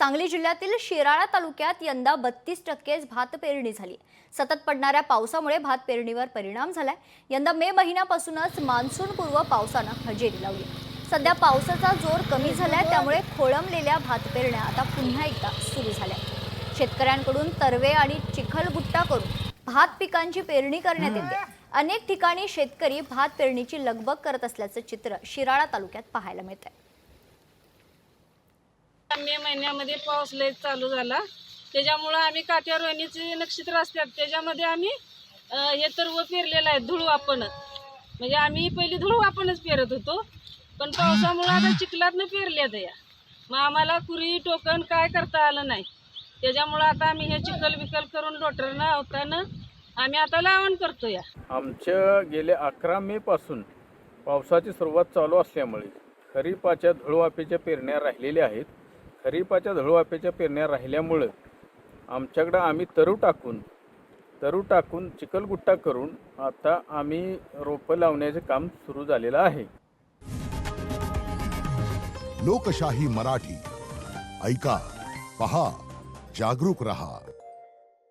सांगली जिल्ह्यातील शिराळा तालुक्यात यंदा 32% भात पेरणी झाली। सतत पडणाऱ्या पावसामुळे भात पेरणीवर परिणाम झालाय। यंदा मे महिन्यापासूनच मान्सूनपूर्व पावसानं हजेरी लावली। सध्या पावसाचा जोर कमी झालाय, त्यामुळे खोळंबलेल्या भात पेरण्या आता पुन्हा एकदा सुरू झाल्या। शेतकऱ्यांकडून तरवे आणि चिखलगुट्टा करून भात पिकांची पेरणी करण्यात येते। अनेक ठिकाणी शेतकरी भात पेरणीची लगबग करत असल्याचं चित्र शिराळा तालुक्यात पाहायला मिळतंय। मे महिन्यामध्ये पाऊस लय चालू झाला, त्याच्यामुळे आम्ही काठ्या रोहिणीचे नक्षत्र असतात त्याच्यामध्ये आम्ही हे तरव पेरलेलं आहे। धुळू आपण म्हणजे आम्ही पहिली धुळू आपणच पेरत होतो, पण पावसामुळे आता चिखलातनं पेरल्यात या। मग आम्हाला कुरी टोकन काय करता आलं नाही, त्याच्यामुळे आता आम्ही हे चिखल विकल करून रोटरनं अवतानं आम्ही आता लावण करतो या। आमच्या गेल्या 11 मे पासून पावसाची सुरुवात चालू असल्यामुळे खरीपाच्या धुळवापेच्या पेरण्या राहिलेल्या आहेत। खरीपाच्या धुळवापेच्या पेरण्या राहिल्यामुळं आमच्याकडं आम्ही तरू टाकून चिखलगुट्टा करून आता आम्ही रोपं लावण्याचे काम सुरू झालेलं आहे। लोकशाही मराठी ऐका, पहा, जागरूक रहा।